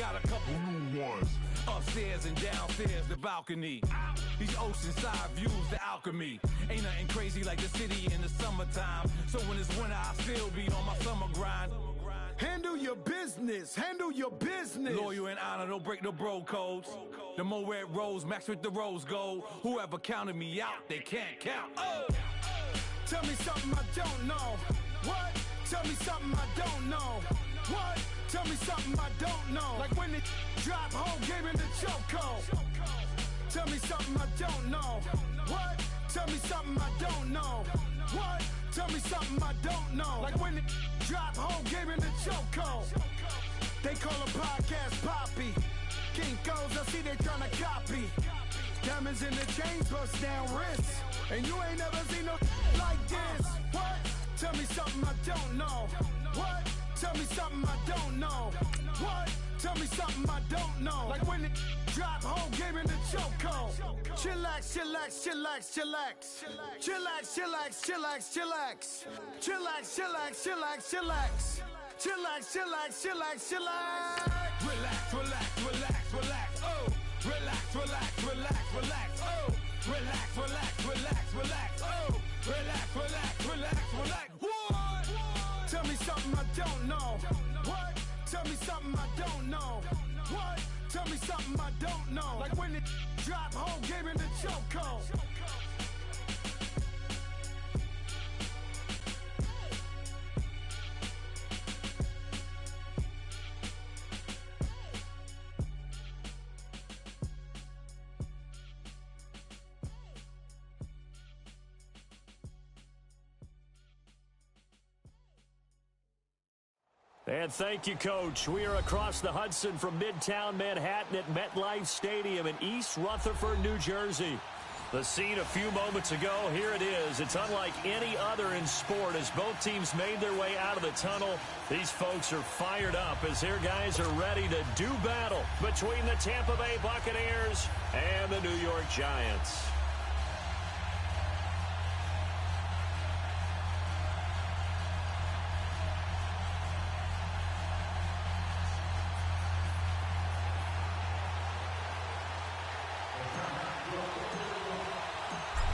got a couple new ones. Upstairs and downstairs, the balcony. These oceanside views, the alchemy. Ain't nothing crazy like the city in the summertime. So when it's winter, I still be on my summer grind. Handle your business, handle your business. Loyal and honor, don't break the bro codes. The more red rose, max with the rose gold. Whoever counted me out, they can't count. Oh! Tell me something I don't know. What? Tell me something I don't know. What? Tell me something I don't know. Like when it drop home, game in the chokehold. Tell me something I don't know. What? Tell me something I don't know. What? Tell me something I don't know. Like when it drop home, game in the chokehold. They call a podcast Poppy. Kinkos, I see they tryna copy. Diamonds in the chains, bust down wrists. And you ain't never seen no like this. What? Tell me something I don't know. What? Tell me something I don't know. What? Tell me something I don't know. Like when it drop home, game in the chokehold. Chillax, chillax, chillax, chillax. Chillax, chillax, chillax, chillax. Chillax, chillax, chillax, chillax. Chillax, chillax, chillax, chillax. Relax, relax, relax, relax, oh. Relax, relax, relax, relax, oh. Relax, relax, relax, relax, oh. Relax, relax, relax, relax. What? Tell me something I don't know. What? Tell me something I don't know. What? Tell me something I don't know. Like when it drop home, game in the chokehold. And thank you, Coach. We are across the Hudson from Midtown Manhattan at MetLife Stadium in East Rutherford, New Jersey. The scene a few moments ago, here it is. It's unlike any other in sport as both teams made their way out of the tunnel. These folks are fired up as their guys are ready to do battle between the Tampa Bay Buccaneers and the New York Giants.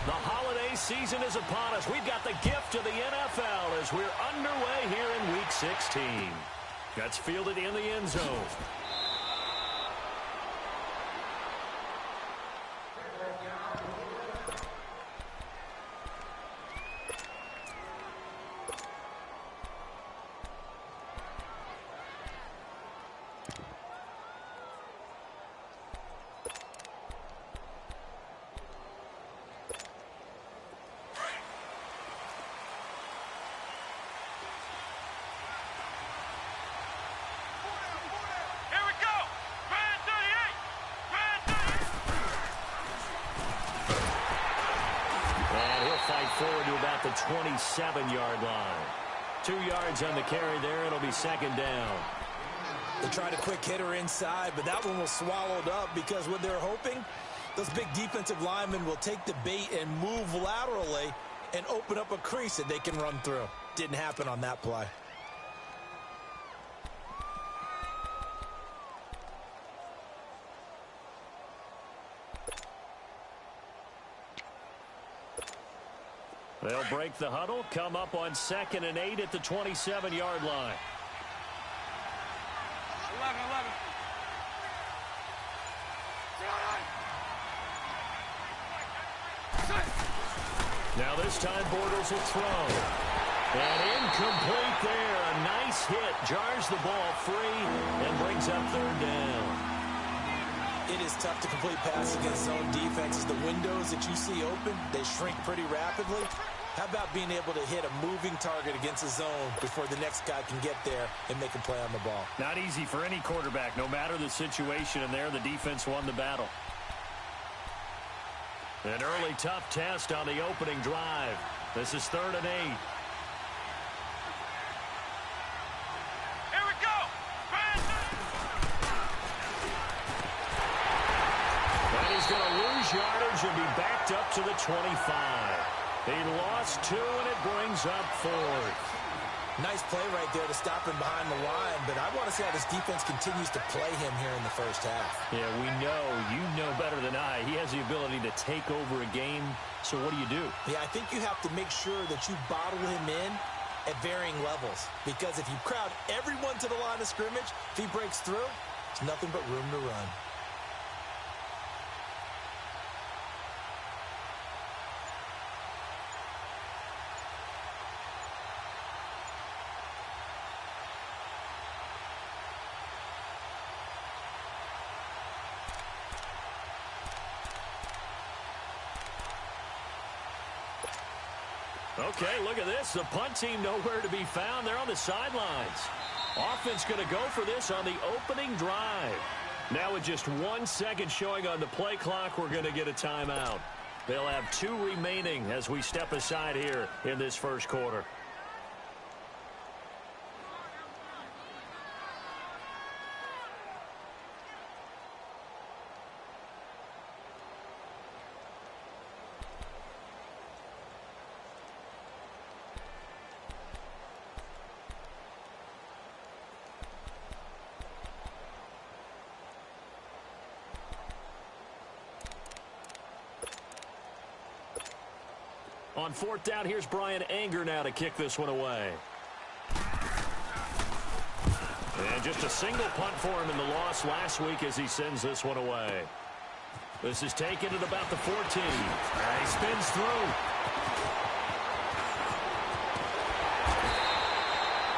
The holiday season is upon us. We've got the gift of the NFL as we're underway here in Week 16. That's fielded in the end zone. Forward to about the 27-yard line. 2 yards on the carry there. It'll be second down. They tried a quick hitter inside, but that one was swallowed up because what they're hoping, those big defensive linemen will take the bait and move laterally and open up a crease that they can run through. Didn't happen on that play. They'll break the huddle, come up on 2nd and 8 at the 27-yard line. 11. Now this time Bortles will throw. And incomplete there. A nice hit. Jars the ball free and brings up 3rd down. It is tough to complete passes against zone defenses. The windows that you see open, they shrink pretty rapidly. How about being able to hit a moving target against a zone before the next guy can get there and make a play on the ball? Not easy for any quarterback, no matter the situation, and there the defense won the battle. An early tough test on the opening drive. This is 3rd and 8. Going to lose yardage and be backed up to the 25. He lost 2, and it brings up 4th. Nice play right there to stop him behind the line, but I want to see how this defense continues to play him here in the first half. Yeah, we know. You know better than I. He has the ability to take over a game, so what do? Yeah, I think you have to make sure that you bottle him in at varying levels, because if you crowd everyone to the line of scrimmage, if he breaks through, it's nothing but room to run. Okay, look at this. The punt team nowhere to be found. They're on the sidelines. Offense going to go for this on the opening drive. Now with just 1 second showing on the play clock, we're going to get a timeout. They'll have 2 remaining as we step aside here in this first quarter. On 4th down, here's Brian Anger now to kick this one away. And just a single punt for him in the loss last week as he sends this one away. This is taken at about the 14. He spins through.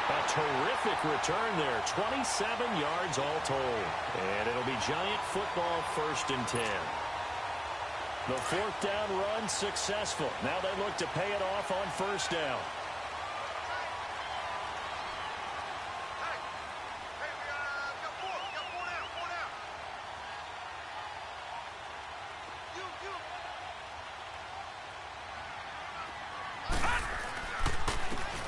A terrific return there. 27 yards all told. And it'll be Giant football 1st and 10. The 4th down run successful. Now they look to pay it off on 1st down.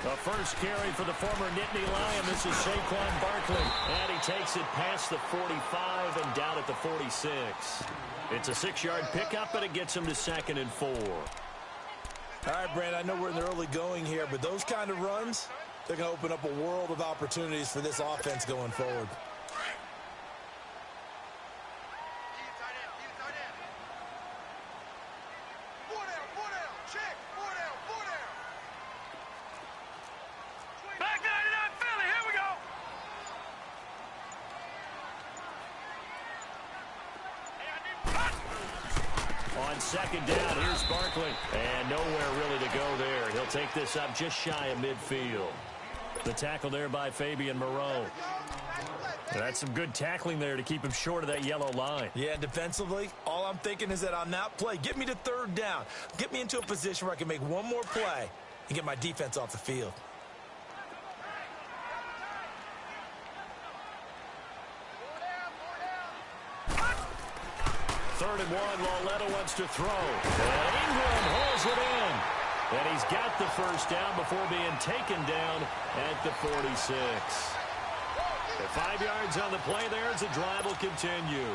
The first carry for the former Nittany Lion. This is Saquon Barkley. And he takes it past the 45 and down at the 46. It's a 6-yard pickup, and it gets him to 2nd and 4. All right, Brandon, I know we're in the early going here, but those kind of runs, they're going to open up a world of opportunities for this offense going forward. On 2nd down, here's Barkley. And nowhere really to go there. He'll take this up just shy of midfield. The tackle there by Fabian Moreau. That's some good tackling there to keep him short of that yellow line. Yeah, defensively, all I'm thinking is that on that play, get me to 3rd down. Get me into a position where I can make one more play and get my defense off the field. 3rd and 1, Lauletta wants to throw. And Ingram holds it in. And he's got the 1st down before being taken down at the 46. 5 yards on the play there as the drive will continue.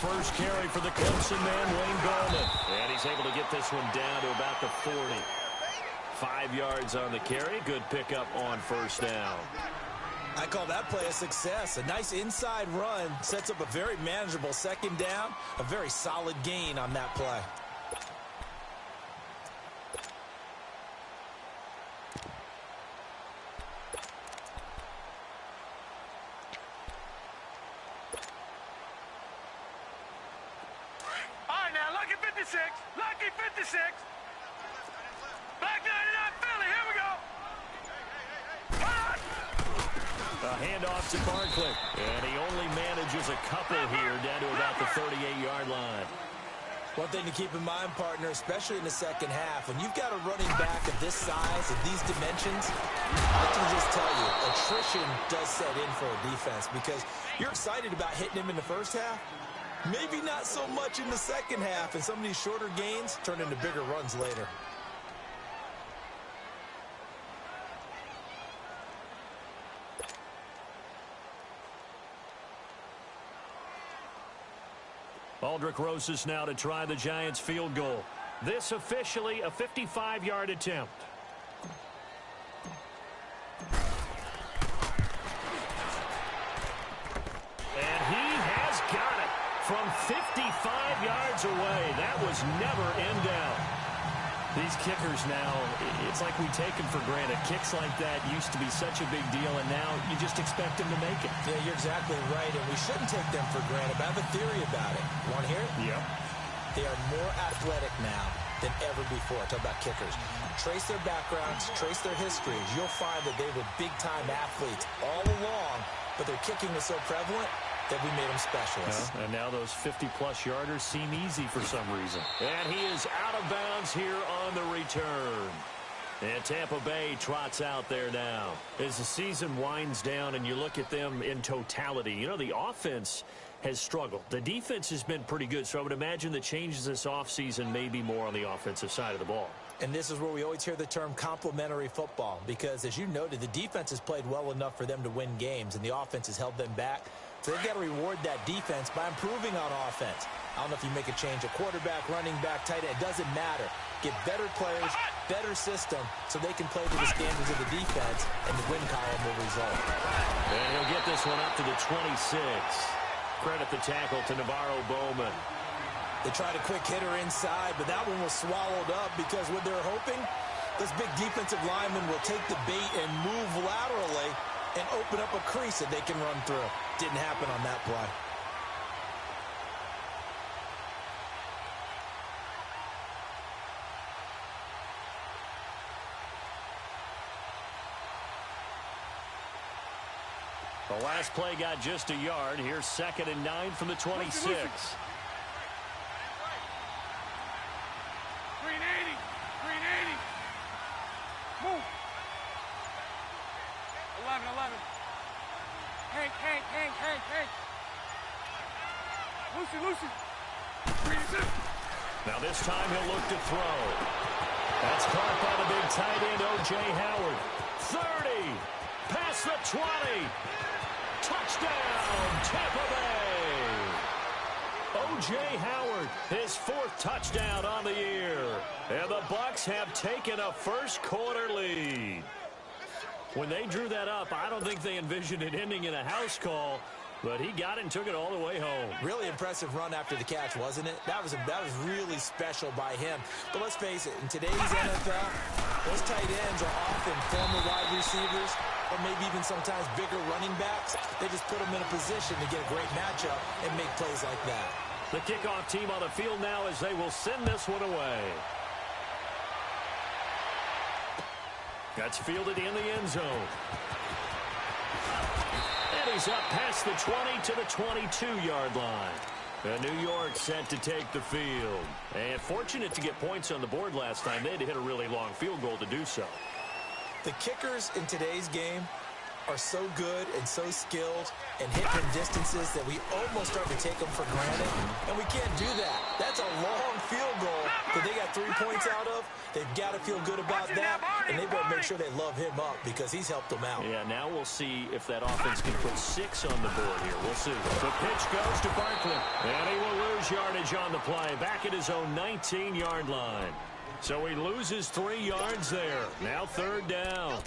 First carry for the Clemson man, Wayne Gallman. And he's able to get this one down to about the 40. 5 yards on the carry. Good pickup on 1st down. I call that play a success. A nice inside run sets up a very manageable 2nd down. A very solid gain on that play. Lucky 56. Back 99 Philly. Here we go. A handoff to Barkley. And he only manages a couple here down to about the 38-yard line. One thing to keep in mind, partner, especially in the second half, when you've got a running back of this size, of these dimensions, I can just tell you, attrition does set in for a defense because you're excited about hitting him in the first half. Maybe not so much in the second half, and some of these shorter gains turn into bigger runs later. Aldrick Rosas now to try the Giants field goal. This officially a 55-yard attempt. And he has got it from 55 yards away. That was never in doubt. These kickers now, it's like we take them for granted. Kicks like that used to be such a big deal, and now you just expect them to make it. Yeah, you're exactly right, and we shouldn't take them for granted, but I have a theory about it. You want to hear it? Yep. They are more athletic now than ever before. Talk about kickers. Trace their backgrounds, trace their histories. You'll find that they were big-time athletes all along, but their kicking was so prevalent that we made them specialists. Yeah, and now those 50-plus yarders seem easy for some reason. And he is out of bounds here on the return. And Tampa Bay trots out there now. As the season winds down and you look at them in totality, you know, the offense has struggled. The defense has been pretty good, so I would imagine the changes this offseason may be more on the offensive side of the ball. And this is where we always hear the term complementary football because, as you noted, the defense has played well enough for them to win games, and the offense has held them back. So they've got to reward that defense by improving on offense. I don't know if you make a change, a quarterback, running back, tight end, it doesn't matter. Get better players, better system, so they can play to the standards of the defense, and the win column will result. And he'll get this one up to the 26. Credit the tackle to Navarro Bowman. They tried a quick hitter inside, but that one was swallowed up because what they're hoping, this big defensive lineman will take the bait and move laterally and open up a crease that they can run through. Didn't happen on that play. The last play got just a yard. Here's 2nd and 9 from the 26. Green 80. Green 80. Move. 11. Hank. Lucy. Green 6. Now this time he'll look to throw. That's caught by the big tight end, O.J. Howard. 30. Past the 20. Touchdown, Tampa Bay. O.J. Howard, his 4th touchdown on the year. And the Bucs have taken a first-quarter lead. When they drew that up, I don't think they envisioned it ending in a house call, but he got it and took it all the way home. Really impressive run after the catch, wasn't it? That was really special by him. But let's face it, in today's NFL, those tight ends are often former wide receivers or maybe even sometimes bigger running backs. They just put them in a position to get a great matchup and make plays like that. The kickoff team on the field now as they will send this one away. That's fielded in the end zone. And he's up past the 20 to the 22-yard line. And New York set to take the field. And fortunate to get points on the board last time. They had to hit a really long field goal to do so. The kickers in today's game are so good and so skilled and hit from distances that we almost start to take them for granted. And we can't do that. That's a long field goal that they got 3 points out of. They've got to feel good about that, and they better make sure they love him up because he's helped them out. Yeah, now we'll see if that offense can put 6 on the board here. We'll see. The pitch goes to Barkley, and he will lose yardage on the play, back at his own 19-yard line. So he loses 3 yards there. Now 3rd down.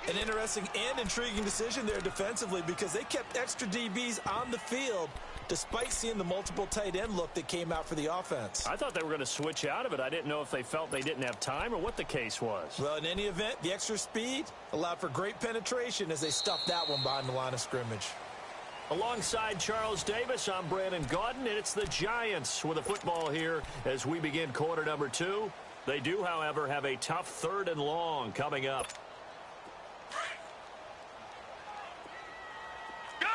An interesting and intriguing decision there defensively because they kept extra DBs on the field despite seeing the multiple tight end look that came out for the offense. I thought they were going to switch out of it. I didn't know if they felt they didn't have time or what the case was. Well, in any event, the extra speed allowed for great penetration as they stuffed that one behind the line of scrimmage. Alongside Charles Davis, I'm Brandon Gaudin, and it's the Giants with a football here as we begin quarter number 2. They do, however, have a tough 3rd and long coming up. Gone!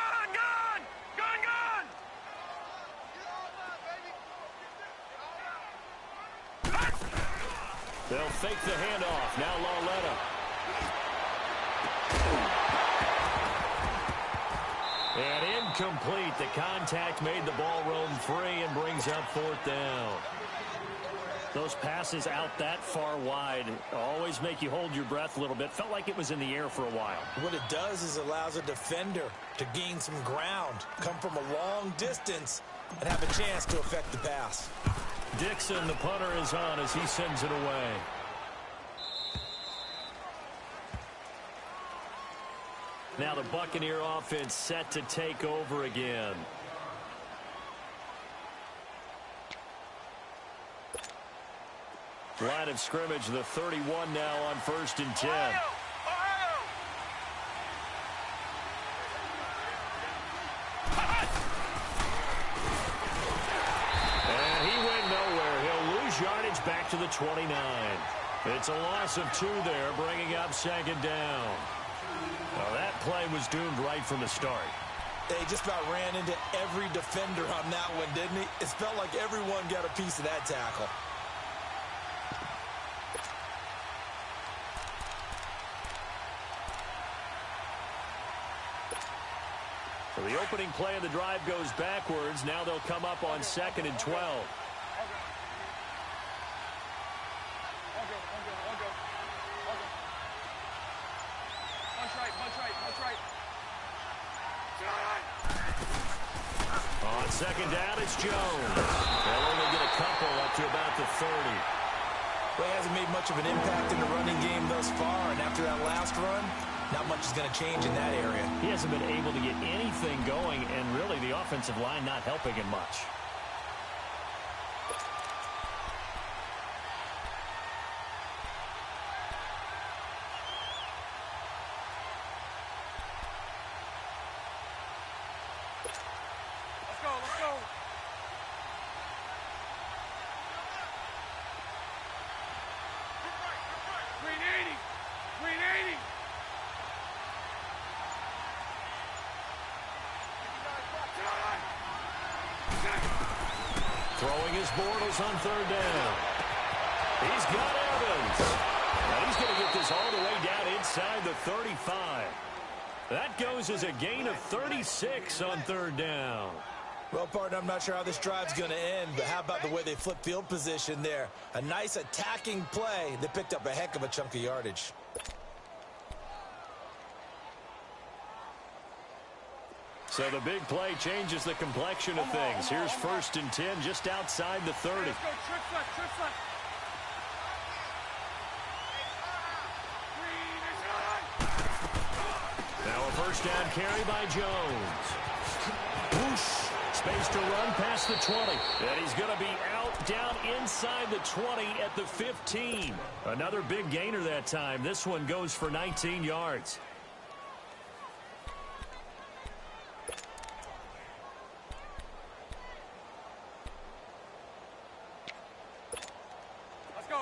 They'll fake the handoff. Now Lauletta. And incomplete. The contact made the ball roam free and brings up fourth down. Those passes out that far wide always make you hold your breath a little bit. Felt like it was in the air for a while. What it does is allows a defender to gain some ground, come from a long distance, and have a chance to affect the pass. Dixon, the punter, is on as he sends it away. Now the Buccaneer offense set to take over again. Line of scrimmage, the 31 now on 1st and 10. And he went nowhere. He'll lose yardage back to the 29. It's a loss of 2 there, bringing up 2nd down. Well, that play was doomed right from the start. They just about ran into every defender on that one, didn't he? It felt like everyone got a piece of that tackle. So the opening play of the drive goes backwards. Now they'll come up on 2nd and 12. On 2nd down, it's Jones. They'll only get a couple up to about the 30. Well, he hasn't made much of an impact in the running game thus far, and after that last run, not much is going to change in that area. He hasn't been able to get anything going, and really the offensive line not helping him much. Let's go. Green 80. Throwing his Bortles on 3rd down. He's got Evans. Now he's going to get this all the way down inside the 35. That goes as a gain of 36 on 3rd down. Well, partner, I'm not sure how this drive's going to end, but how about the way they flip field position there? A nice attacking play that picked up a heck of a chunk of yardage. So the big play changes the complexion of things. Here's 1st and 10 just outside the 30. Let's go, trick left. Now a 1st down carry by Jones. Whoosh. Space to run past the 20. And he's going to be out down inside the 20 at the 15. Another big gainer that time. This one goes for 19 yards.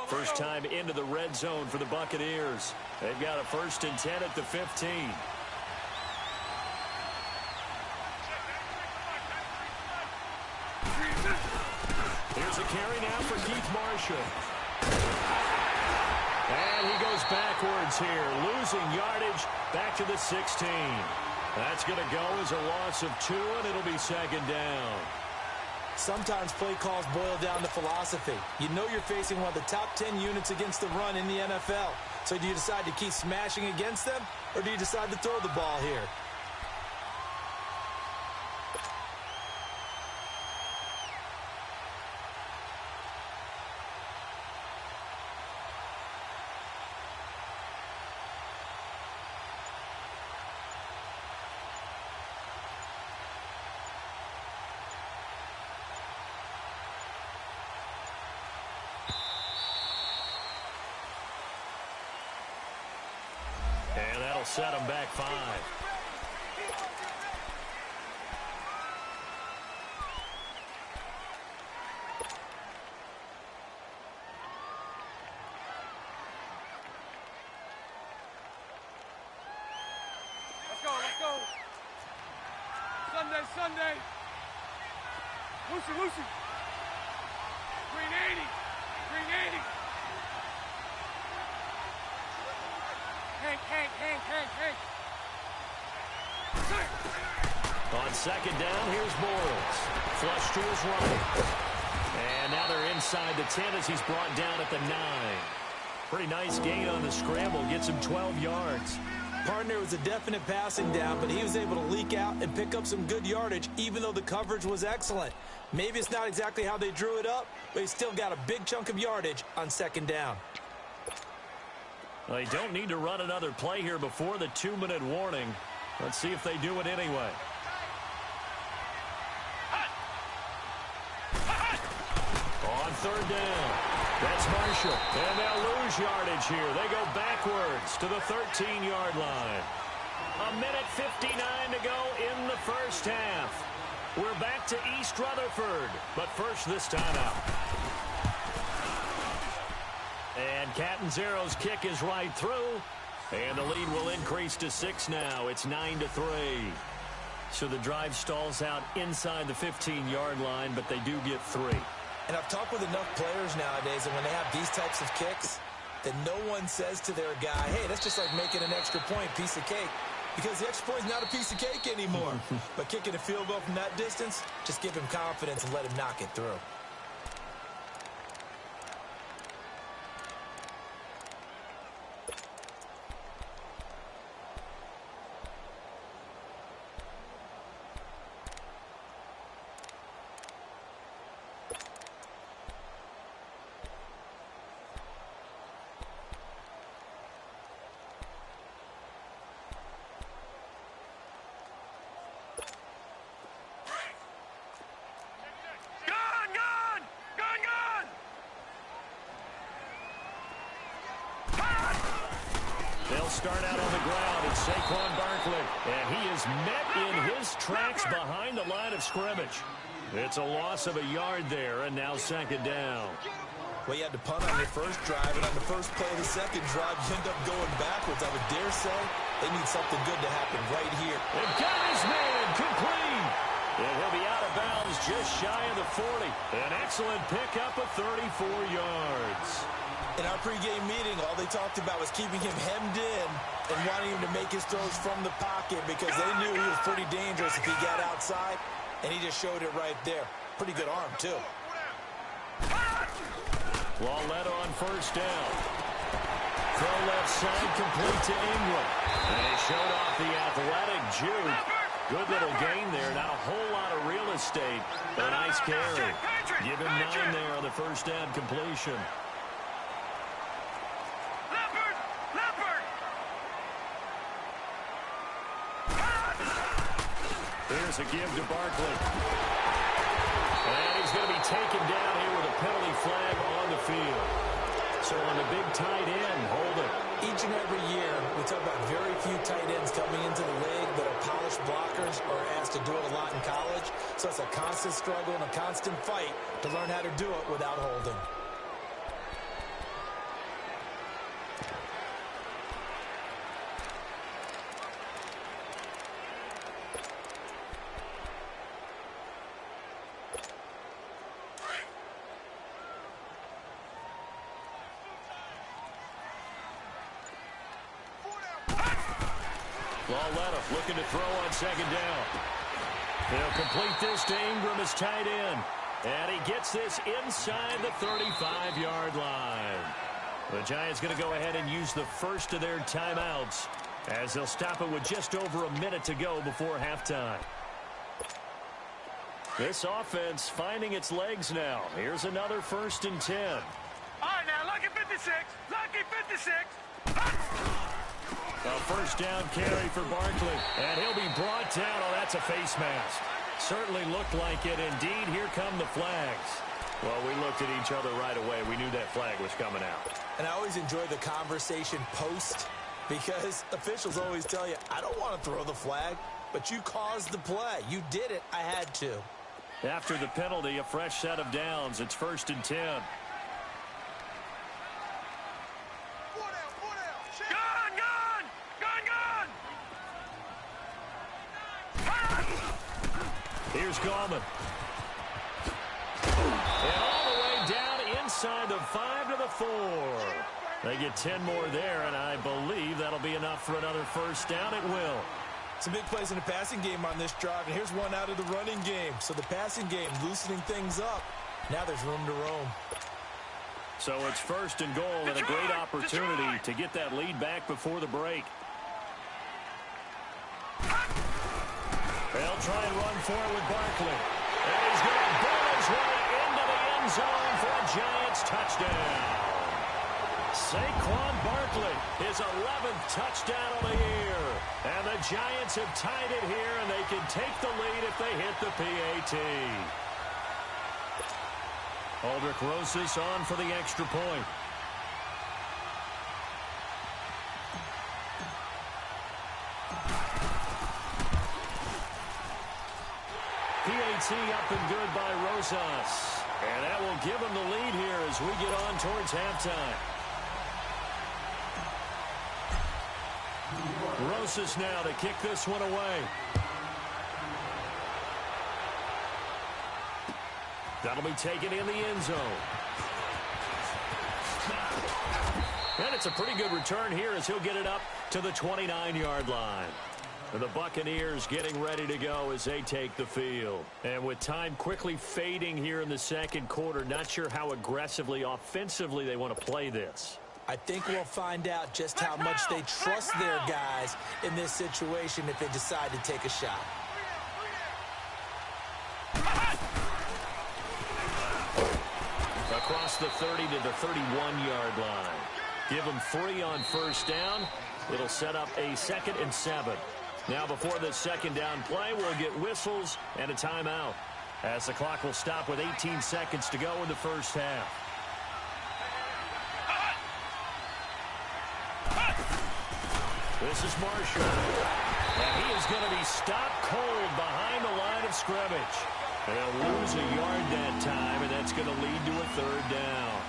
First time into the red zone for the Buccaneers. They've got a 1st and 10 at the 15. Here's a carry now for Keith Marshall. And he goes backwards here, losing yardage back to the 16. That's going to go as a loss of 2, and it'll be 2nd down. Sometimes play calls boil down to philosophy. You know you're facing one of the top 10 units against the run in the NFL. So do you decide to keep smashing against them, or do you decide to throw the ball here? And that'll set them back 5. Let's go. Sunday. Lucy. Green 80. On second down, here's Morris. Flush to his right. And now they're inside the 10 as he's brought down at the 9. Pretty nice gain on the scramble. Gets him 12 yards. Partner was a definite passing down, but he was able to leak out and pick up some good yardage, even though the coverage was excellent. Maybe it's not exactly how they drew it up, but he still got a big chunk of yardage on second down. Well, they don't need to run another play here before the 2-minute warning. Let's see if they do it anyway. On third down, that's Marshall. And they'll lose yardage here. They go backwards to the 13-yard line. 1:59 to go in the first half. We're back to East Rutherford, but first this time out. And Catanzaro's kick is right through, and the lead will increase to 6 now. It's 9-3. So the drive stalls out inside the 15-yard line, but they do get 3. And I've talked with enough players nowadays, and when they have these types of kicks, that no one says to their guy, hey, that's just like making an extra point, piece of cake. Because the extra point is not a piece of cake anymore. But kicking a field goal from that distance, just give him confidence and let him knock it through. Start out on the ground. It's Saquon Barkley. And he is met in his tracks behind the line of scrimmage. It's a loss of a yard there, and now second down. Well, you had to punt on your first drive, and on the first play of the second drive, you end up going backwards. I would dare say they need something good to happen right here. And got his man complete. And he'll be out of bounds just shy of the 40. An excellent pickup of 34 yards. In our pregame meeting, all they talked about was keeping him hemmed in and wanting him to make his throws from the pocket because they knew he was pretty dangerous if he got outside, and he just showed it right there. Pretty good arm, too. Lawletta on first down. Throw left side, complete to Ingram. And he showed off the athletic juke. Good little gain there. Not a whole lot of real estate. A nice carry. Give him 9 there on the first down completion. Here's a give to Barkley. And he's going to be taken down here with a penalty flag on the field. So on the big tight end, holding. Each and every year, we talk about very few tight ends coming into the league that are polished blockers or asked to do it a lot in college. So it's a constant struggle and a constant fight to learn how to do it without holding. Lawletta looking to throw on second down. He'll complete this to Ingram as tight end. And he gets this inside the 35-yard line. The Giants going to go ahead and use the first of their timeouts as they'll stop it with just over a minute to go before halftime. This offense finding its legs now. Here's another 1st and 10. All right, now, lucky 56. Lucky 56. A first down carry for Barkley. And he'll be brought down. Oh, that's a face mask. Certainly looked like it. Indeed, here come the flags. Well, we looked at each other right away. We knew that flag was coming out. And I always enjoy the conversation post because officials always tell you, I don't want to throw the flag, but you caused the play. You did it. I had to. After the penalty, a fresh set of downs. It's 1st and 10. Here's Gallman. And all the way down inside the 5 to the 4. They get 10 more there, and I believe that'll be enough for another first down. It will. Some big plays in the passing game on this drive, and here's one out of the running game. So the passing game loosening things up. Now there's room to roam. So it's first and goal and a great opportunity to get that lead back before the break. They'll try and run for it with Barkley. And he's going to bowl his way into the end zone for a Giants touchdown. Saquon Barkley, his 11th touchdown of the year. And the Giants have tied it here, and they can take the lead if they hit the PAT. Aldrich Rosas on for the extra point. PAT up and good by Rosas. And that will give him the lead here as we get on towards halftime. Rosas now to kick this one away. That'll be taken in the end zone. And it's a pretty good return here as he'll get it up to the 29-yard line. And the Buccaneers getting ready to go as they take the field. And with time quickly fading here in the second quarter, not sure how aggressively, offensively they want to play this. I think we'll find out just how much they trust their guys in this situation if they decide to take a shot. Across the 30 to the 31-yard line. Give them 3 on first down. It'll set up a 2nd and 7. Now before the second down play, we'll get whistles and a timeout, as the clock will stop with 18 seconds to go in the first half. This is Marshall. And he is going to be stopped cold behind the line of scrimmage. They'll lose a yard that time, and that's going to lead to a 3rd down.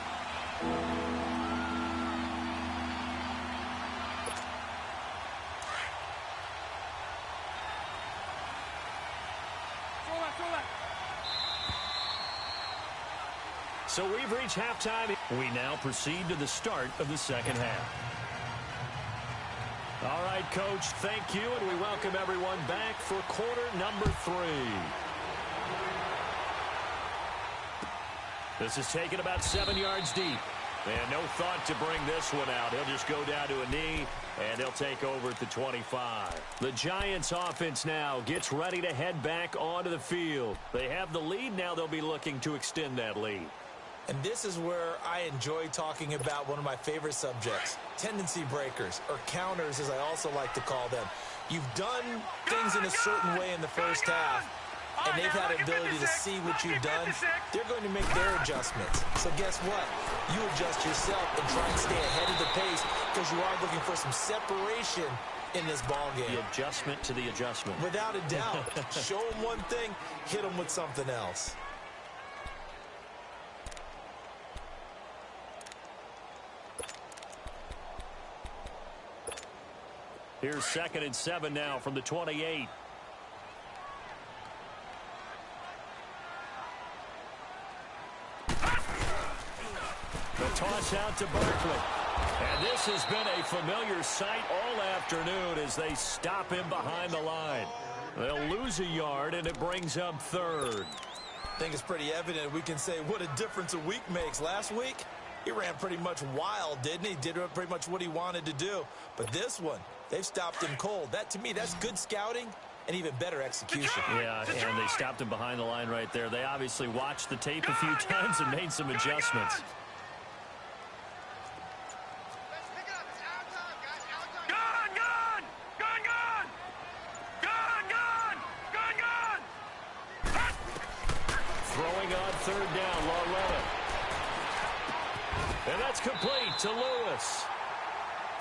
So we've reached halftime. We now proceed to the start of the second half. All right, Coach, thank you, and we welcome everyone back for quarter number 3. This is taken about 7 yards deep. And no thought to bring this one out. He'll just go down to a knee, and they'll take over at the 25. The Giants offense now gets ready to head back onto the field. They have the lead. Now they'll be looking to extend that lead. And this is where I enjoy talking about one of my favorite subjects, tendency breakers, or counters as I also like to call them. You've done things in a certain way in the first half, and they've had the ability to see what you've done. They're going to make their adjustments. So guess what? You adjust yourself and try and stay ahead of the pace because you are looking for some separation in this ball game. The adjustment to the adjustment. Without a doubt. Show them one thing, hit them with something else. Here's 2nd and 7 now from the 28. The toss out to Barkley. And this has been a familiar sight all afternoon as they stop him behind the line. They'll lose a yard, and it brings up 3rd. I think it's pretty evident we can say what a difference a week makes. Last week, he ran pretty much wild, didn't he? Did pretty much what he wanted to do. But this one, they've stopped him cold. That, to me, that's good scouting and even better execution. Yeah, and they stopped him behind the line right there. They obviously watched the tape a few times and made some adjustments. Throwing on 3rd down, Loretta. And that's complete to Lewis.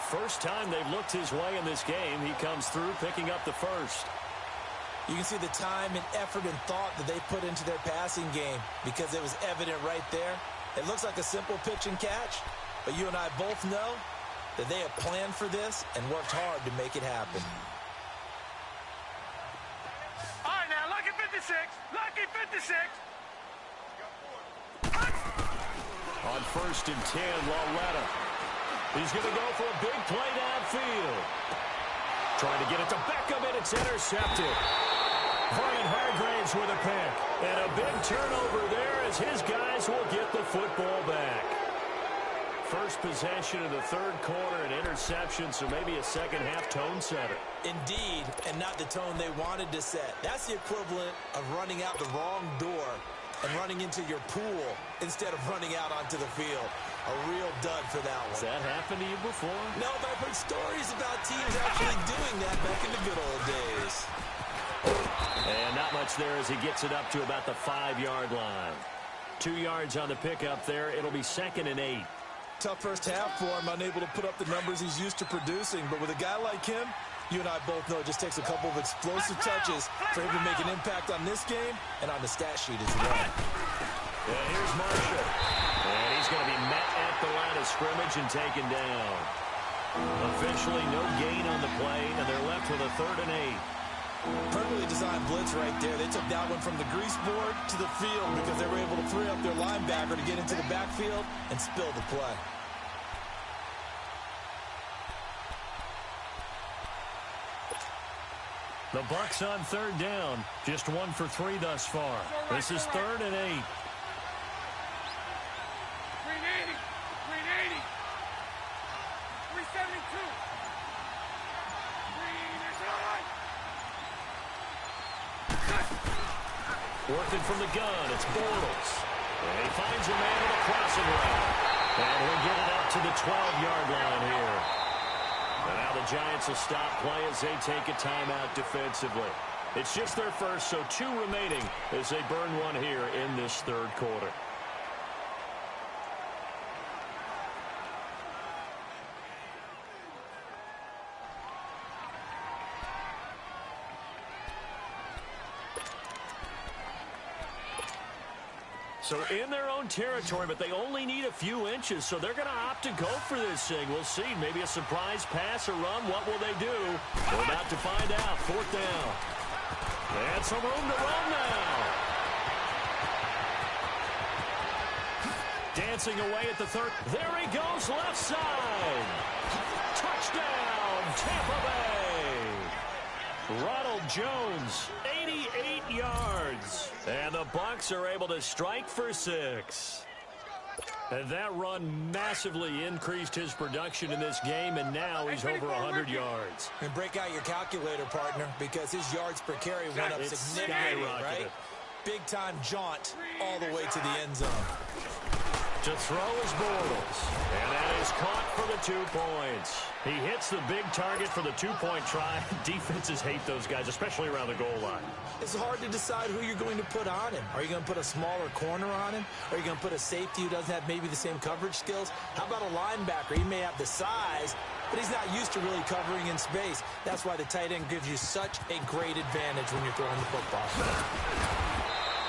First time they've looked his way in this game. He comes through picking up the first. You can see the time and effort and thought that they put into their passing game because it was evident right there. It looks like a simple pitch and catch, but you and I both know that they have planned for this and worked hard to make it happen. All right, now, lucky 56. Lucky 56. On 1st and 10, Loretta. He's going to go for a big play downfield. Trying to get it to Beckham, and it's intercepted. Brian Hargraves with a pick. And a big turnover there as his guys will get the football back. First possession of the third quarter, an interception, so maybe a second-half tone setter. Indeed, and not the tone they wanted to set. That's the equivalent of running out the wrong door and running into your pool instead of running out onto the field. A real dud for that one. Has that happened to you before? No, but I've heard stories about teams actually doing that back in the good old days. And not much there as he gets it up to about the 5-yard line. 2 yards on the pickup there. It'll be 2nd and 8. Tough first half for him, unable to put up the numbers he's used to producing. But with a guy like him, you and I both know it just takes a couple of explosive touches for him to make an impact on this game and on the stat sheet as well. And here's Marshall. And he's going to be met at the line of scrimmage and taken down. Officially no gain on the play, and they're left with a 3rd and 8. Perfectly designed blitz right there. They took that one from the grease board to the field because they were able to free up their linebacker to get into the backfield and spill the play. The Bucs on 3rd down. Just 1 for 3 thus far. This is 3rd and 8. Working from the gun, it's Bortles. And he finds a man with a crossing route. And he'll get it up to the 12-yard line here. And now the Giants will stop play as they take a timeout defensively. It's just their first, so 2 remaining as they burn one here in this third quarter. So in their own territory, but they only need a few inches, so they're going to opt to go for this thing. We'll see. Maybe a surprise pass or run. What will they do? We're about to find out. 4th down. And some room to run now. Dancing away at the 3rd. There he goes, left side. Touchdown, Tampa Bay. Ronald Jones, 88 yards. And the Bucs are able to strike for 6. And that run massively increased his production in this game, and now he's over 100 yards. And break out your calculator, partner, because his yards per carry went up significantly, right? Big-time jaunt all the way to the end zone. To throw is Bortles. And that is caught for the 2 points. He hits the big target for the 2-point try. Defenses hate those guys, especially around the goal line. It's hard to decide who you're going to put on him. Are you going to put a smaller corner on him? Are you going to put a safety who doesn't have maybe the same coverage skills? How about a linebacker? He may have the size, but he's not used to really covering in space. That's why the tight end gives you such a great advantage when you're throwing the football.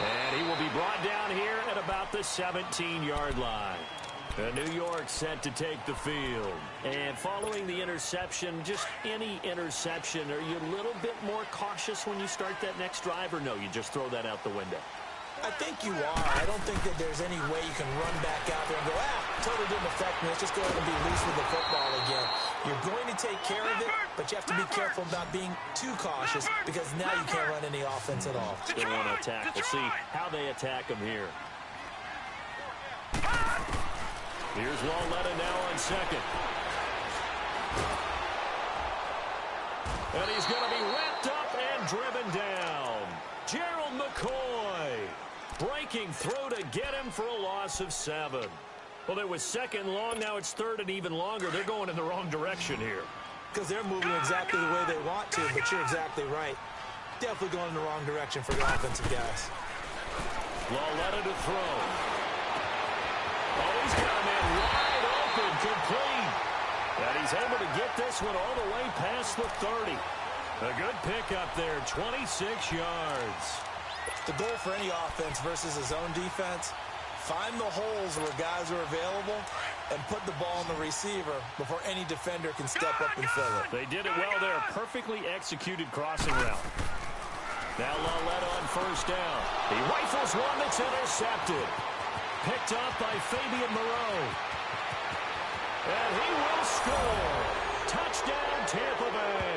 And he will be brought down here at about the 17-yard line. New York set to take the field. And following the interception, just any interception, are you a little bit more cautious when you start that next drive, or no, you just throw that out the window? I think you are. I don't think that there's any way you can run back out there and go, totally didn't affect me. Let's just go ahead and be loose with the football again. You're going to take care of it, but you have to be careful about being too cautious because now you can't run any offense at all. They want to attack. We'll see how they attack them here. Here's Walletta now on 2nd. And he's going to be wrapped up and driven down. Gerald McCoy breaking through to get him for a loss of 7. Well, it was 2nd long. Now it's 3rd and even longer. They're going in the wrong direction here. Because they're moving exactly the way they want to, but you're exactly right. Definitely going in the wrong direction for the offensive guys. Walletta to throw. Oh, he's got a man wide open, complete. And he's able to get this one all the way past the 30. A good pickup there, 26 yards. The goal for any offense versus a zone defense, find the holes where guys are available and put the ball on the receiver before any defender can step up and fill it. They did it well there. Perfectly executed crossing route. Now Walletta on 1st down. He rifles one that's intercepted. Picked up by Fabian Moreau. And he will score. Touchdown, Tampa Bay.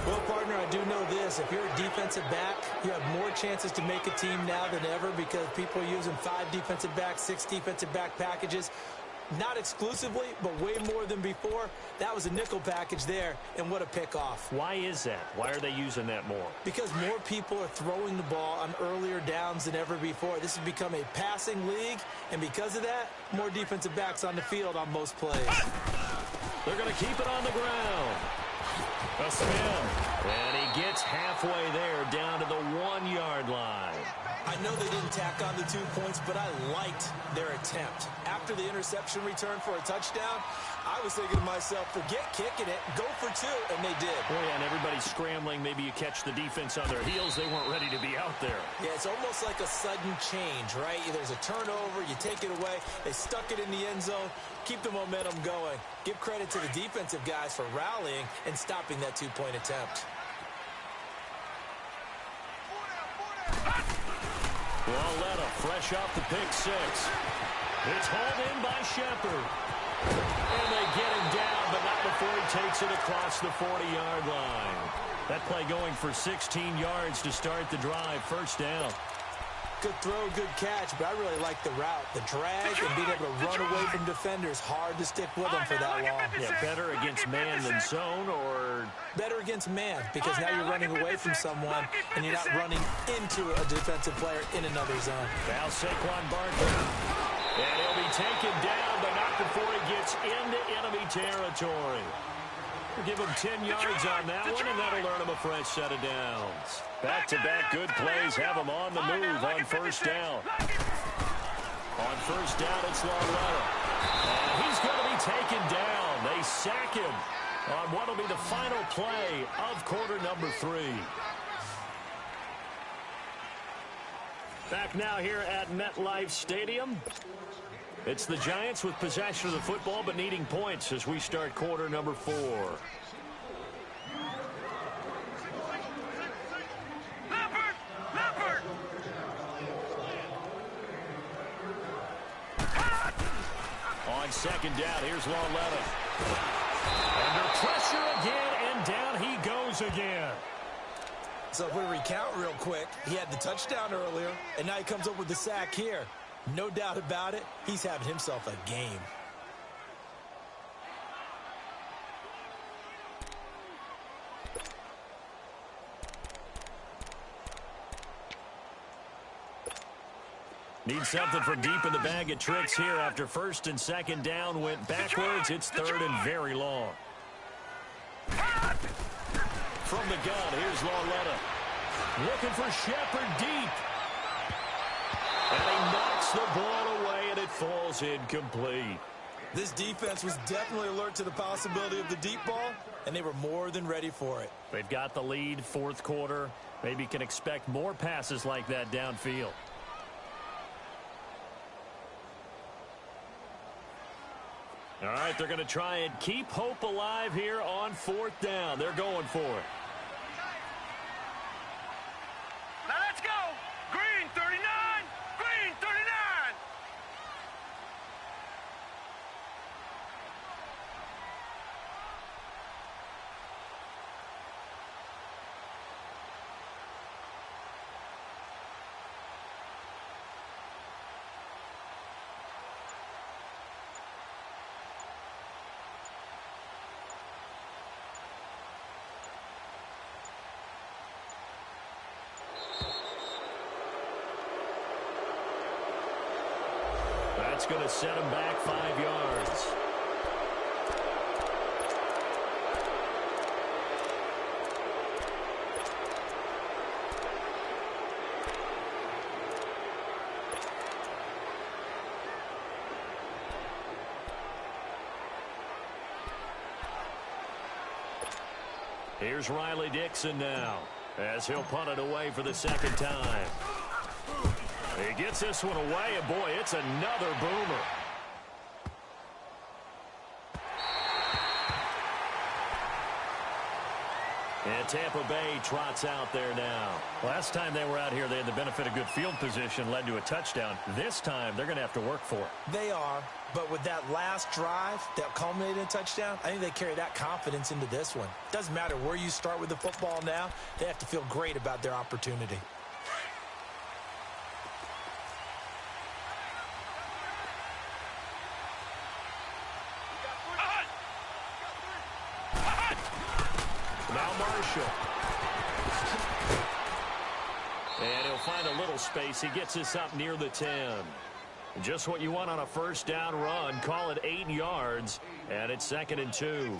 Well, partner, I do know this. If you're a defensive back, you have more chances to make a team now than ever because people are using 5 defensive backs, 6 defensive back packages. Not exclusively, but way more than before. That was a nickel package there, and what a pick-off. Why is that? Why are they using that more? Because more people are throwing the ball on earlier downs than ever before. This has become a passing league, and because of that, more defensive backs on the field on most plays. They're going to keep it on the ground. A spin. And he gets halfway there down to the 1-yard line. I know they didn't tack on the 2 points, but I liked their attempt. After the interception return for a touchdown, I was thinking to myself, forget kicking it, go for 2, and they did. Boy, and everybody's scrambling. Maybe you catch the defense on their heels. They weren't ready to be out there. Yeah, it's almost like a sudden change, right? There's a turnover, you take it away. They stuck it in the end zone. Keep the momentum going. Give credit to the defensive guys for rallying and stopping that 2-point attempt. Walletta fresh off the pick 6. It's hauled in by Shepard. And they get him down, but not before he takes it across the 40-yard line. That play going for 16 yards to start the drive. First down. Good throw, good catch, but I really like the route. The drag and being able to run away from defenders. Hard to stick with them for that long. Yeah, better against man than zone, or? Better against man, because now you're running away from someone and you're not running into a defensive player in another zone. Now Saquon Barkley. And he'll be taken down, but not before he gets into enemy territory. We'll give him 10 yards on that one, and that'll earn him a fresh set of downs. Back-to-back good plays have him on the move on first down. On first down, it's Walletta. And he's going to be taken down. They sack him on what will be the final play of quarter number 3. Back now here at MetLife Stadium. It's the Giants with possession of the football, but needing points as we start quarter number 4. On second down, here's Walletta. Under pressure again, and down he goes again. So if we recount real quick, he had the touchdown earlier, and now he comes up with the sack here. No doubt about it, he's having himself a game. Need something from deep in the bag of tricks here after first and second down went backwards. It's third and very long. From the gun, here's Walletta. Looking for Shepard deep. And he knocks the ball away, and it falls incomplete. This defense was definitely alert to the possibility of the deep ball, and they were more than ready for it. They've got the lead, fourth quarter. Maybe can expect more passes like that downfield. All right, they're going to try and keep hope alive here on fourth down. They're going for it. Now let's go. Green 39. Green 39. That's going to set him back 5 yards. Here's Riley Dixon now, as he'll punt it away for the second time. He gets this one away, and boy, it's another boomer. And Tampa Bay trots out there now. Last time they were out here, they had the benefit of good field position, led to a touchdown. This time, they're going to have to work for it. They are, but with that last drive that culminated in a touchdown, I think they carry that confidence into this one. Doesn't matter where you start with the football now, they have to feel great about their opportunity. And he'll find a little space. He gets us up near the 10. Just what you want on a first down run. Call it 8 yards, and it's 2nd and 2.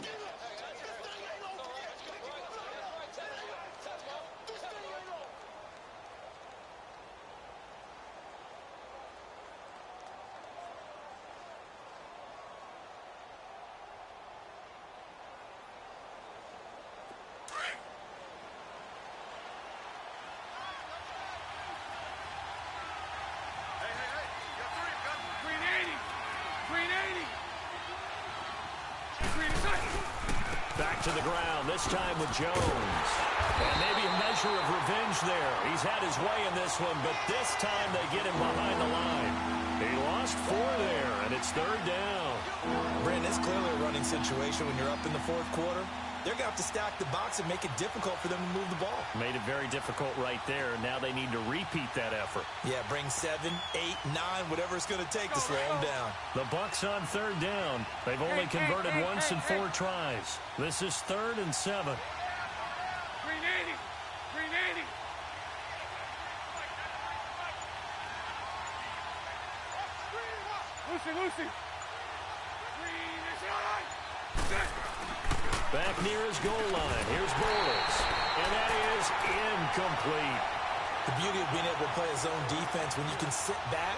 Back to the ground, this time with Jones. And maybe a measure of revenge there. He's had his way in this one, but this time they get him behind the line. He lost 4 there, and it's 3rd down. Brandon, it's clearly a running situation when you're up in the 4th quarter. They're going to have to stack the box and make it difficult for them to move the ball. Made it very difficult right there. Now they need to repeat that effort. Yeah, bring 7, 8, 9, whatever it's going to take to slow them down. The Bucs on 3rd down. They've only converted once in 4 tries. This is 3rd and 7. Green 80. Green 80. Lucy. Green is all right. Back near his goal line. Here's Bortles. And that is incomplete. The beauty of being able to play a zone defense, when you can sit back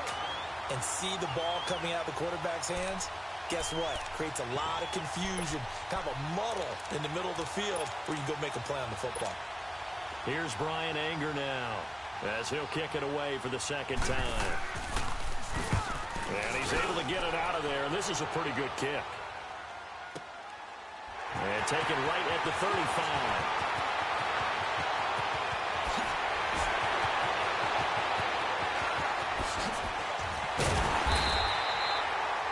and see the ball coming out of the quarterback's hands, guess what? Creates a lot of confusion, kind of a muddle in the middle of the field where you go make a play on the football. Here's Brian Anger now as he'll kick it away for the 2nd time. And he's able to get it out of there, and this is a pretty good kick. And taken right at the 35.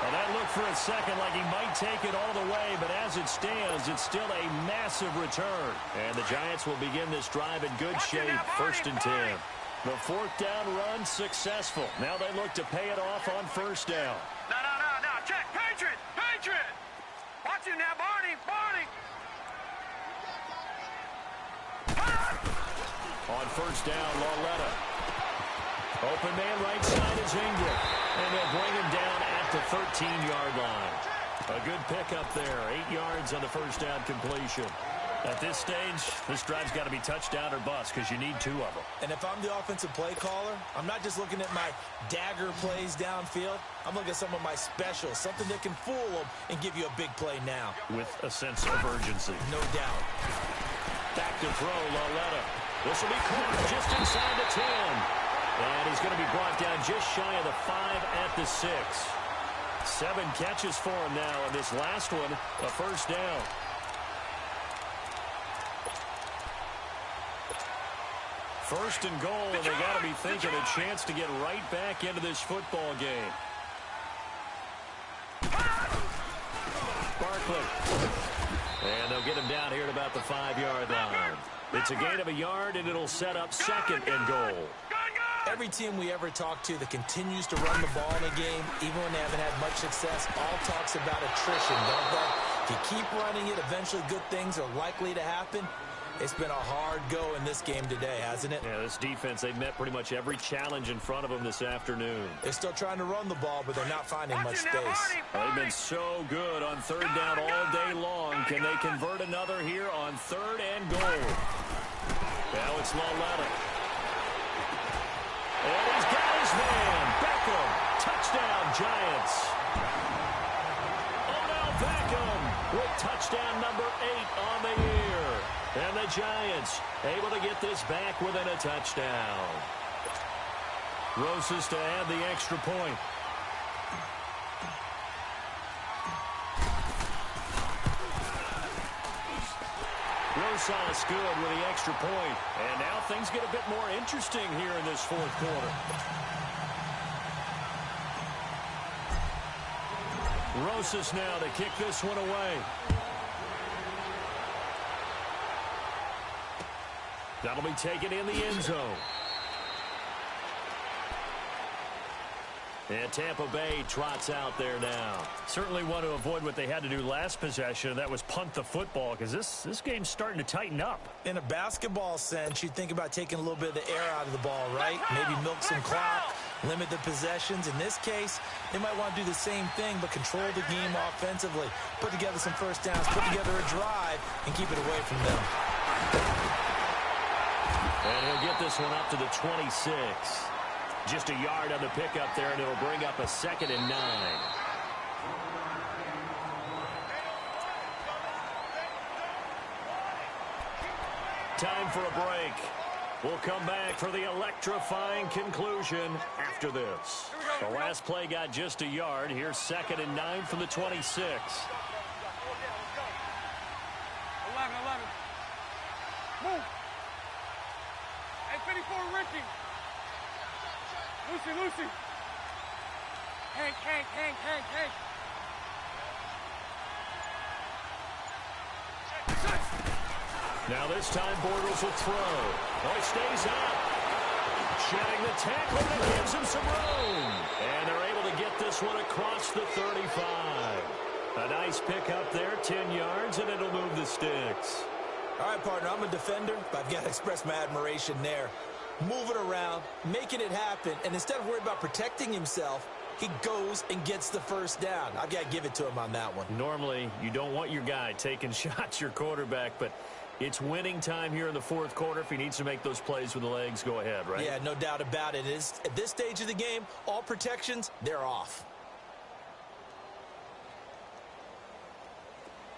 And that looked for a second like he might take it all the way, but as it stands, it's still a massive return. And the Giants will begin this drive in good shape, 1st and 10. The 4th down run successful. Now they look to pay it off on 1st down. No. Check. Patriot. Watch him now, Barney. On 1st down, Lauletta. Open man right side is Ingram. And they'll bring him down at the 13-yard line. A good pickup there. 8 yards on the 1st down completion. At this stage, this drive's got to be touchdown or bust because you need 2 of them. And if I'm the offensive play caller, I'm not just looking at my dagger plays downfield. I'm looking at some of my specials, something that can fool them and give you a big play now. With a sense of urgency. No doubt. Back to throw, Lauletta. This will be caught just inside the 10. And he's going to be brought down just shy of the 5 at the 6. 7 catches for him now, and this last one, a 1st down. First and goal, and they got to be thinking a chance to get right back into this football game. Barkley. And they'll get him down here at about the 5-yard line. It's a gain of a yard, and it'll set up 2nd and goal. Every team we ever talk to that continues to run the ball in a game, even when they haven't had much success, all talks about attrition, don't they? If you keep running it, eventually good things are likely to happen. It's been a hard go in this game today, hasn't it? Yeah, this defense, they've met pretty much every challenge in front of them this afternoon. They're still trying to run the ball, but they're not finding much space. They've been so good on 3rd down all day long. Can they convert another here on 3rd and goal? Now it's Lauletta. And he's got his man. Beckham. Touchdown, Giants. Odell Beckham with touchdown number 8 on the year. And the Giants able to get this back within a touchdown. Rosas to add the extra point. sauce good with the extra point. And now things get a bit more interesting here in this fourth quarter. Rosas now to kick this one away. That'll be taken in the end zone. And Tampa Bay trots out there now. Certainly want to avoid what they had to do last possession, and that was punt the football, because this game's starting to tighten up. In a basketball sense, you think about taking a little bit of the air out of the ball, right? Maybe milk some clock, limit the possessions. In this case, they might want to do the same thing, but control the game offensively. Put together some first downs, put together a drive, and keep it away from them. And he'll get this one up to the 26. Just a yard on the pickup there, and it'll bring up a 2nd and 9. Time for a break. We'll come back for the electrifying conclusion after this. The last play got just a yard. Here's 2nd and 9 from the 26. 11. Move. Hey, 54, Ricky. Lucy. Hank. Now this time Bortles will throw. Oh, he stays up. Shedding the tackle, and it gives him some room. And they're able to get this one across the 35. A nice pickup there, 10 yards, and it'll move the sticks. All right, partner, I'm a defender, but I've got to express my admiration there. Moving around, making it happen, and instead of worrying about protecting himself, he goes and gets the first down. I've got to give it to him on that one. Normally, you don't want your guy taking shots, your quarterback, but it's winning time here in the fourth quarter. If he needs to make those plays with the legs, go ahead, right? Yeah, no doubt about it. At this stage of the game, all protections, they're off.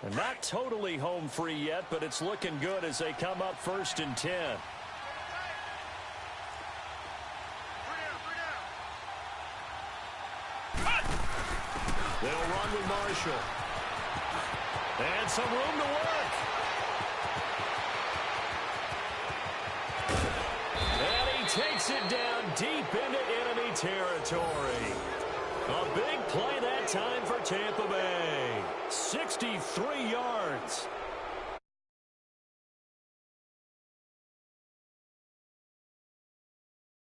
And not totally home free yet, but it's looking good as they come up 1st and 10. They'll run with Marshall. And some room to work. And he takes it down deep into enemy territory. A big play that time for Tampa Bay. 63 yards.